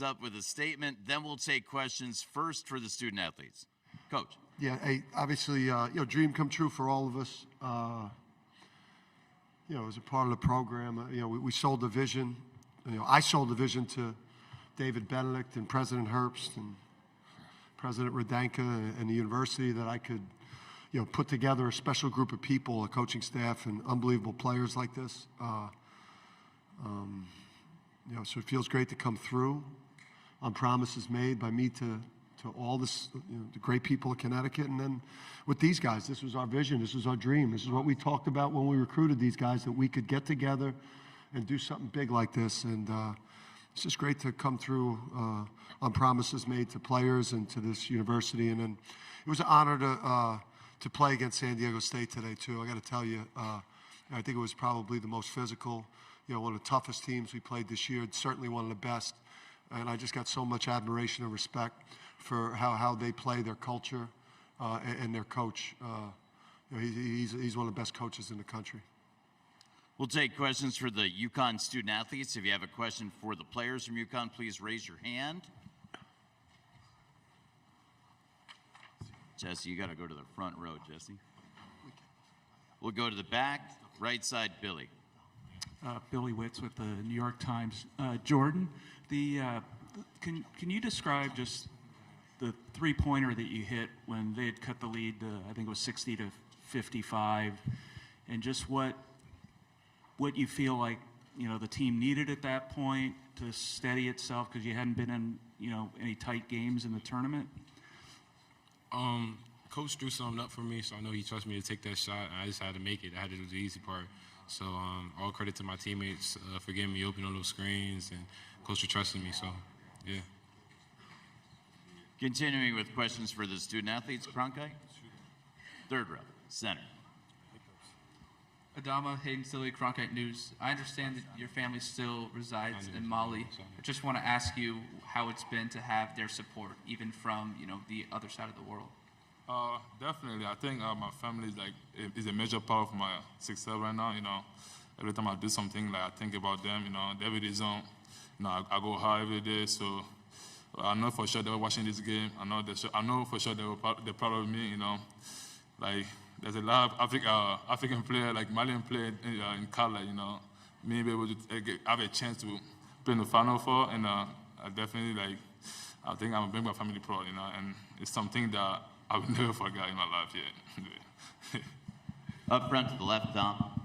up with a statement, then we'll take questions first for the student athletes. Coach. Yeah, hey, obviously, dream come true for all of us. As a part of the program, we sold the vision. I sold the vision to David Benedict and President Herbst and President Radanka and the university that I could, put together a special group of people, a coaching staff, and unbelievable players like this. So it feels great to come through on promises made by me to all this, the great people of Connecticut. And then with these guys, this was our vision, this was our dream. This is what we talked about when we recruited these guys, that we could get together and do something big like this. And it's just great to come through on promises made to players and to this university. And then it was an honor to play against San Diego State today, too. I got to tell you, I think it was probably the most physical, one of the toughest teams we played this year, certainly one of the best. And I just got so much admiration and respect for how they play, their culture, and their coach. He's one of the best coaches in the country. We'll take questions for the UConn student athletes. If you have a question for the players from UConn, please raise your hand. Jesse, you got to go to the front row, Jesse. We'll go to the back, right side, Billy. Billy Witz with the New York Times. Jordan, can you describe just the three-pointer that you hit when they had cut the lead to, I think it was 60 to 55, and just what you feel like the team needed at that point to steady itself, because you hadn't been in any tight games in the tournament? Coach drew something up for me, so I know he trusted me to take that shot. I just had to make it. I had to do the easy part. So all credit to my teammates for getting me open on those screens, and Coach trusted me. So, yeah. Continuing with questions for the student athletes, Cronkite. Third row, center. Adama, Hayden Silly, Cronkite News. I understand that your family still resides in Mali. I just want to ask you how it's been to have their support, even from the other side of the world. Definitely. I think my family is a major part of my success right now. Every time I do something, I think about them. Every day zone. I go hard every day. So I know for sure they were watching this game. I know for sure they're proud of me. There's a lot of African players, like Malian players in color. Me be able to have a chance to play in the Final Four, and I definitely I think I'm gonna bring my family proud. And it's something that I will never forget in my life yet. Up front to the left, Dom.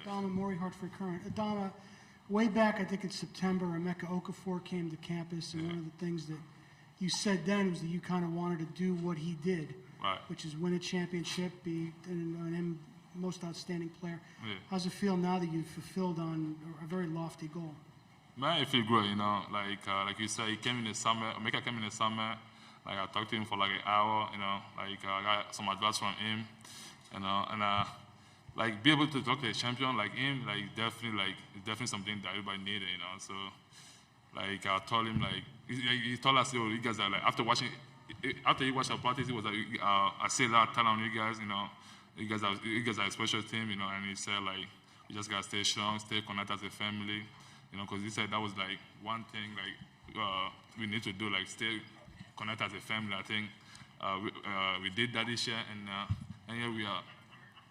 Donna Maury, Hartford Current. Donna, way back, I think in September, Emeka Okafor came to campus, and one of the things that you said then was that you kind of wanted to do what he did, right, which is win a championship, be an most outstanding player. Yeah. How's it feel now that you've fulfilled on a very lofty goal? Man, it feels great, like you said, he came in the summer. Emeka came in the summer. I talked to him for an hour, I got some advice from him, and be able to talk to a champion like him, it's definitely something that everybody needed, So, I told him, he told us, you guys are after he watched our practice, he was I see a lot of talent on you guys, you guys are a special team, and he said you just gotta stay strong, stay connected as a family, because he said that was one thing we need to do, stay connect as a family. I think we did that this year, and here we are.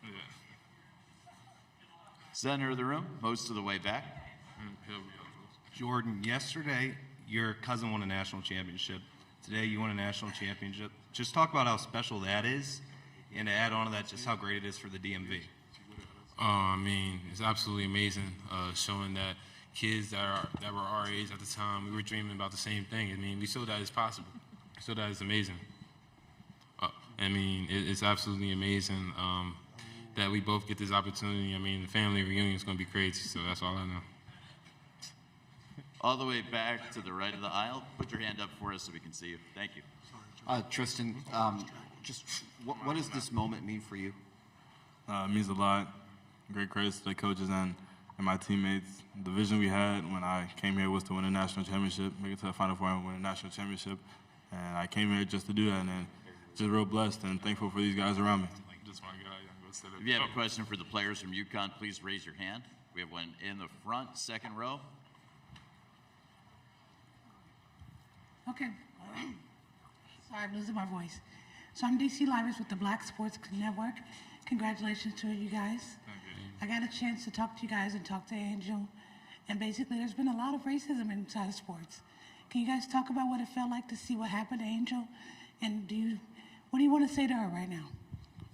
Yeah. Center of the room, most of the way back. Here we are. Jordan, yesterday your cousin won a national championship. Today you won a national championship. Just talk about how special that is, and to add on to that, just how great it is for the DMV. It's absolutely amazing, showing that kids that were our age at the time, we were dreaming about the same thing. We saw that it's possible. So that is amazing. It's absolutely amazing that we both get this opportunity. The family reunion is going to be crazy, so that's all I know. All the way back to the right of the aisle. Put your hand up for us so we can see you. Thank you. Tristan, just what does this moment mean for you? It means a lot. Great credit to the coaches and my teammates. The vision we had when I came here was to win a national championship, make it to the Final Four and win a national championship. And I came here just to do that, and just real blessed and thankful for these guys around me. If you have a question for the players from UConn, please raise your hand. We have one in the front, second row. Okay. Sorry, I'm losing my voice. So I'm DC Livers with the Black Sports Network. Congratulations to you guys. I got a chance to talk to you guys and talk to Angel. And basically, there's been a lot of racism inside of sports. Can you guys talk about what it felt like to see what happened to Angel? And what do you want to say to her right now?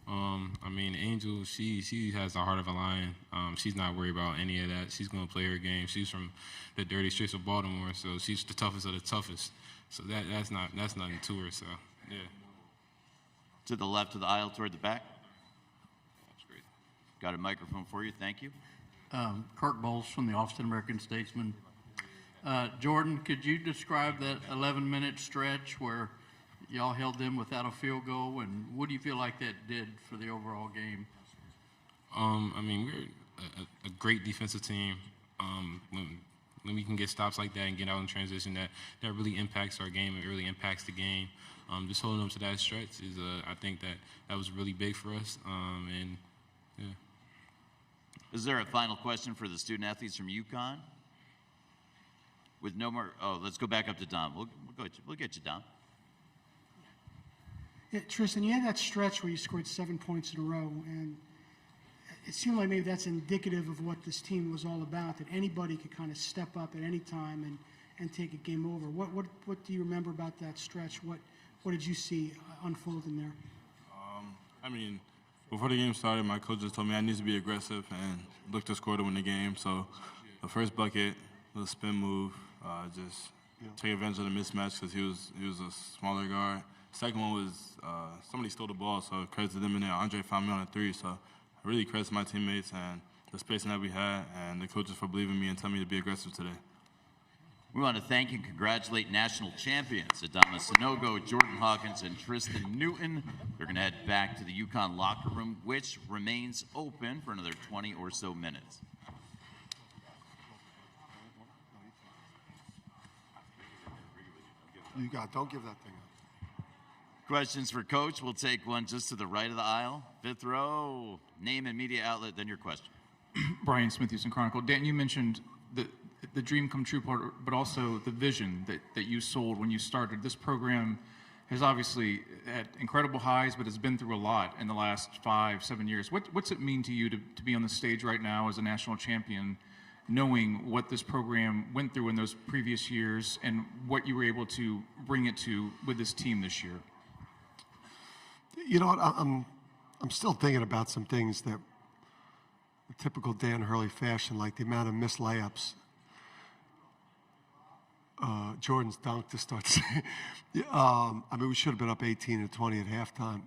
I mean, Angel, she has the heart of a lion. She's not worried about any of that. She's going to play her game. She's from the dirty streets of Baltimore, so she's the toughest of the toughest. So that's nothing to her. So yeah. To the left of the aisle, toward the back. That's great. Got a microphone for you. Thank you. Kirk Bowles from the Austin American-Statesman. Jordan, could you describe that 11-minute stretch where y'all held them without a field goal, and what do you feel like that did for the overall game? I mean, we're a great defensive team. When we can get stops like that and get out in transition, that really impacts our game. It really impacts the game. Just holding them to that stretch is, I think that was really big for us. And yeah. Is there a final question for the student athletes from UConn? With no more, let's go back up to Dom. We'll get you, Dom. Yeah, Tristan, you had that stretch where you scored 7 points in a row, and it seemed like maybe that's indicative of what this team was all about, that anybody could kind of step up at any time and take a game over. What do you remember about that stretch? What did you see unfolding there? I mean, before the game started, my coach just told me I need to be aggressive and look to score to win the game. So the first bucket, the spin move, just take advantage of the mismatch because he was a smaller guard. Second one was somebody stole the ball, so credit to them in there. Andre found me on a three, so I really credit to my teammates and the spacing that we had and the coaches for believing me and telling me to be aggressive today. We want to thank and congratulate national champions Adama Sanogo, Jordan Hawkins, and Tristan Newton. They're going to head back to the UConn locker room, which remains open for another 20 or so minutes. Don't give that thing up. Questions for Coach? We'll take one just to the right of the aisle. Fifth row, name and media outlet, then your question. Brian Smith, Houston Chronicle. Dan, you mentioned the dream come true part, but also the vision that you sold when you started. This program has obviously had incredible highs, but has been through a lot in the last 5-7 years. What's it mean to you to be on the stage right now as a national champion, knowing what this program went through in those previous years and what you were able to bring it to with this team this year? You know what, I'm still thinking about some things that the typical Dan Hurley fashion, like the amount of missed layups. Jordan's dunk to start. I mean, we should have been up 18-20 at halftime.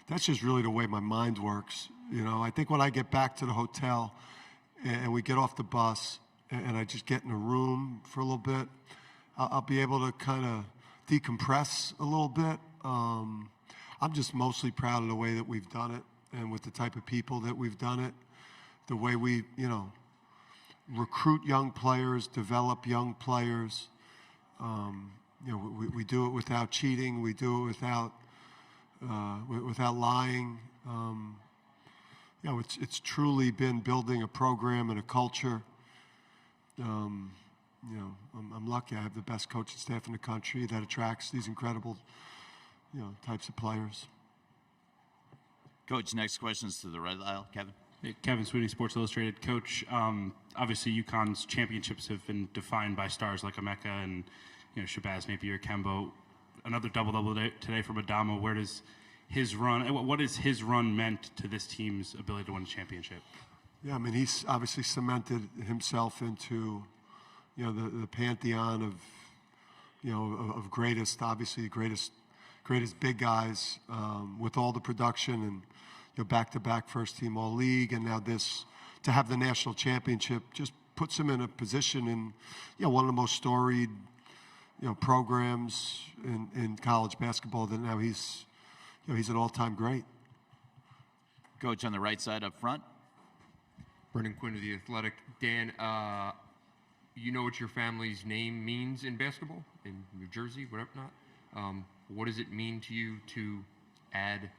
That's just really the way my mind works. You know, I think when I get back to the hotel and we get off the bus and I just get in a room for a little bit, I'll be able to kind of decompress a little bit. I'm just mostly proud of the way that we've done it and with the type of people that we've done it, the way we, recruit young players, develop young players. We do it without cheating. We do it without lying. It's truly been building a program and a culture. I'm lucky. I have the best coaching staff in the country that attracts these incredible, types of players. Coach, next question's to the right of the aisle. Kevin. Hey, Kevin Sweeney, Sports Illustrated. Coach, obviously UConn's championships have been defined by stars like Emeka and Shabazz Napier, Kembo. Another double-double today from Adama. Where does his run? What has his run meant to this team's ability to win a championship? Yeah, I mean, he's obviously cemented himself into, the pantheon of greatest, obviously greatest big guys with all the production and back-to-back first-team All-League, and now this to have the national championship just puts him in a position in one of the most storied programs in college basketball. That now he's an all-time great. Coach on the right side up front. Brendan Quinn of The Athletic. Dan, you know what your family's name means in basketball, in New Jersey, whatnot. What does it mean to you to add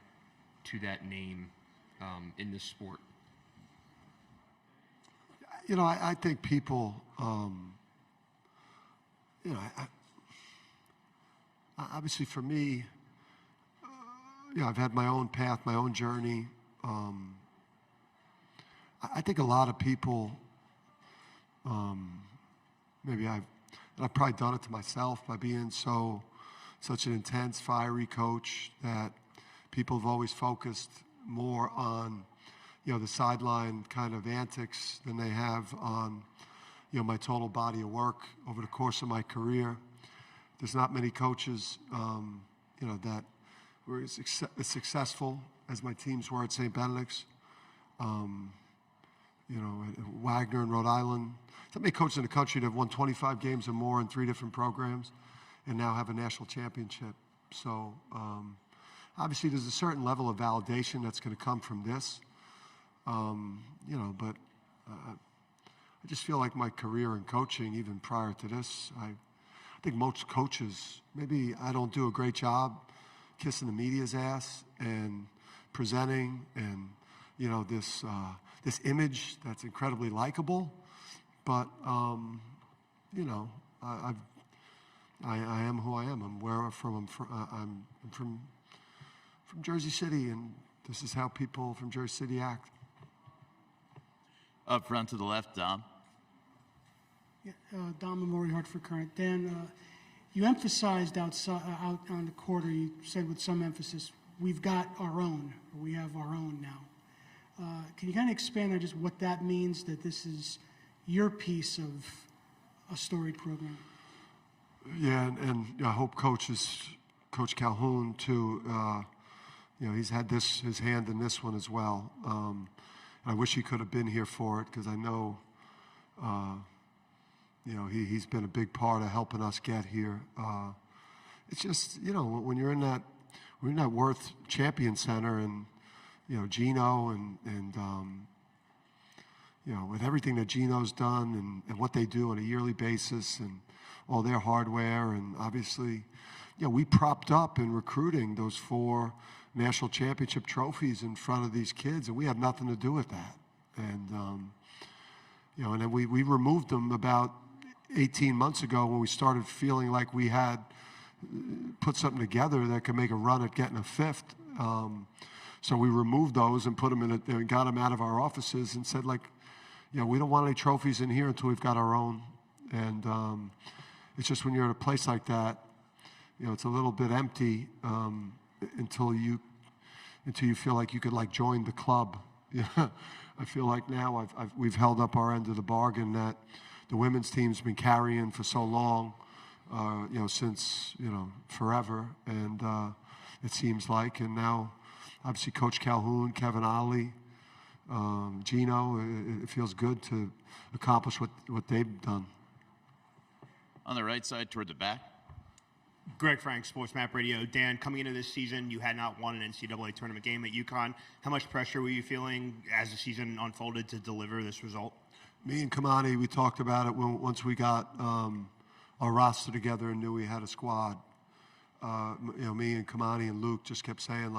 to that name in this sport? I think people, obviously for me, I've had my own path, my own journey. I think a lot of people, maybe I've probably done it to myself by being such an intense, fiery coach that people have always focused more on, the sideline kind of antics than they have on, my total body of work over the course of my career. There's not many coaches, that were as successful as my teams were at St. Benedict's. Wagner in Rhode Island. There's not many coaches in the country that have won 25 games or more in 3 different programs and now have a national championship. So obviously there's a certain level of validation that's going to come from this. But I just feel like my career in coaching, even prior to this, I think most coaches, maybe I don't do a great job kissing the media's ass and presenting and, this image that's incredibly likable. But, I am who I am. I'm where I'm from. I'm from Jersey City, and this is how people from Jersey City act. Up front to the left, Dom. Yeah, Don Memorial, Hartford Current. Dan, you emphasized out on the quarter, you said with some emphasis, we've got our own, or we have our own now. Can you kind of expand on just what that means, that this is your piece of a storied program? Yeah, and I hope Coach Calhoun, too, he's had his hand in this one as well. I wish he could have been here for it because I know, he's been a big part of helping us get here. It's just, when you're in that Worth Champion Center and, Gino and with everything that Gino's done and what they do on a yearly basis and all their hardware, and obviously, we propped up in recruiting those 4 national championship trophies in front of these kids, and we had nothing to do with that. And, and then we removed them about 18 months ago when we started feeling like we had put something together that could make a run at getting a 5th. So we removed those and put them and got them out of our offices and said, we don't want any trophies in here until we've got our own. And it's just when you're at a place like that, it's a little bit empty until you feel like you could join the club. I feel like now we've held up our end of the bargain that the women's team's been carrying for so long, since forever, and it seems like, and now obviously Coach Calhoun, Kevin Ollie, Gino, it feels good to accomplish what they've done. On the right side toward the back. Greg Frank, Sports Map Radio. Dan, coming into this season, you had not won an NCAA tournament game at UConn. How much pressure were you feeling as the season unfolded to deliver this result? Me and Kamani, we talked about it once we got our roster together and knew we had a squad. Me and Kamani and Luke just kept saying,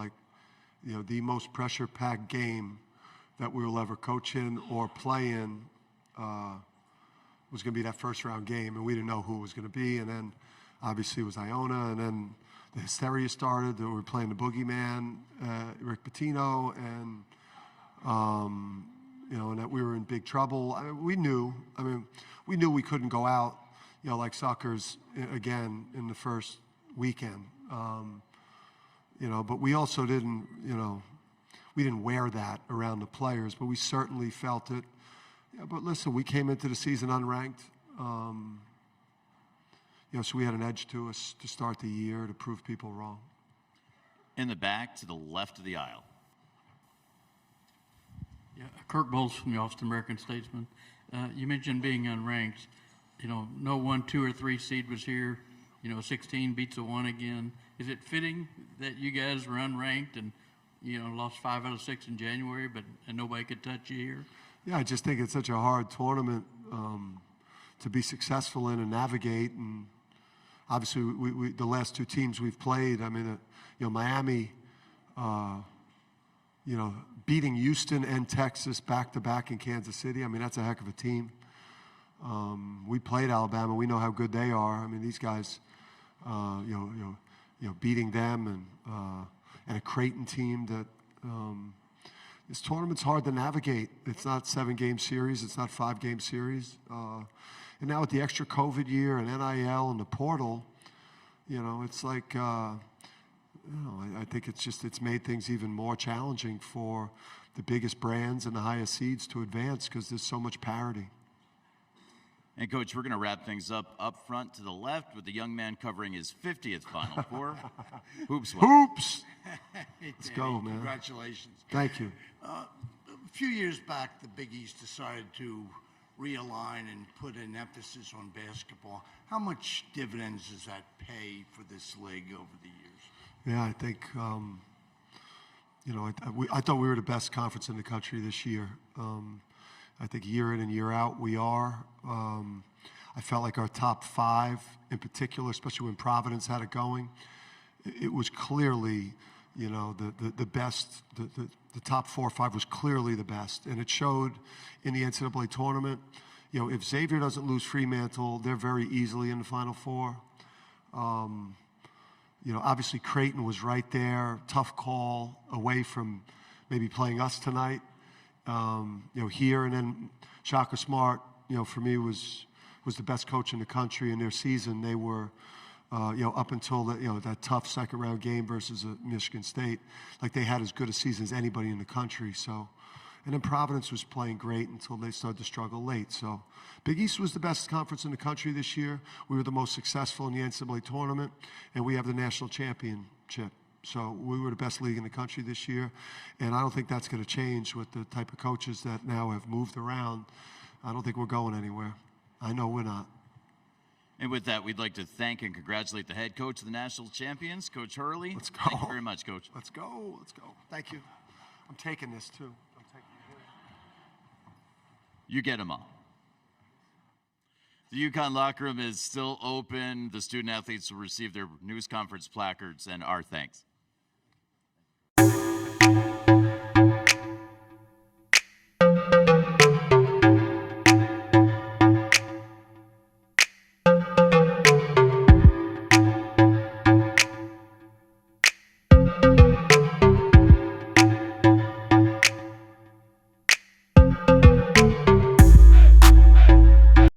the most pressure-packed game that we will ever coach in or play in was going to be that first-round game, and we didn't know who it was going to be. And then, obviously, it was Iona, and then the hysteria started. We were playing the boogeyman, Rick Pitino, and and that we were in big trouble. We knew we couldn't go out, like suckers again in the first weekend. But we also didn't, we didn't wear that around the players, but we certainly felt it. Yeah, but listen, we came into the season unranked. So we had an edge to us to start the year to prove people wrong. In the back to the left of the aisle. Yeah, Kirk Bowles from the Austin American-Statesman. You mentioned being unranked. No 1, 2, or 3 seed was here. 16 beats a 1 again. Is it fitting that you guys were unranked and, lost 5 out of 6 in January, and nobody could touch you here? Yeah, I just think it's such a hard tournament to be successful in and navigate. And obviously, we the last 2 teams we've played, Miami, beating Houston and Texas back-to-back in Kansas City. That's a heck of a team. We played Alabama. We know how good they are. These guys, beating them and a Creighton team that this tournament's hard to navigate. It's not 7-game series. It's not 5-game series. And now with the extra COVID year and NIL and the portal, it's like, I think it's made things even more challenging for the biggest brands and the highest seeds to advance because there's so much parity. And, Coach, we're going to wrap things up front to the left with the young man covering his 50th Final Four. Hoops. Hoops! Hey, Let's Danny, go, man. Congratulations. Thank you. A few years back, the Big East decided to realign and put an emphasis on basketball. How much dividends does that pay for this league over the years? Yeah, I think, I thought we were the best conference in the country this year. I think year in and year out we are. I felt like our top 5 in particular, especially when Providence had it going, it was clearly, the best, the top 4 or 5 was clearly the best. And it showed in the NCAA tournament. If Xavier doesn't lose Fremantle, they're very easily in the Final Four. Obviously Creighton was right there, tough call away from maybe playing us tonight. Here, and then Shaka Smart, for me was the best coach in the country in their season. They were, up until that tough second round game versus Michigan State, like they had as good a season as anybody in the country. So, and then Providence was playing great until they started to struggle late. So, Big East was the best conference in the country this year. We were the most successful in the NCAA tournament, and we have the national championship. So we were the best league in the country this year, and I don't think that's going to change with the type of coaches that now have moved around. I don't think we're going anywhere. I know we're not. And with that, we'd like to thank and congratulate the head coach of the national champions, Coach Hurley. Let's go. Thank you very much, Coach. Let's go. Let's go. Thank you. I'm taking this, too. You get them all. The UConn locker room is still open. The student athletes will receive their news conference placards and our thanks.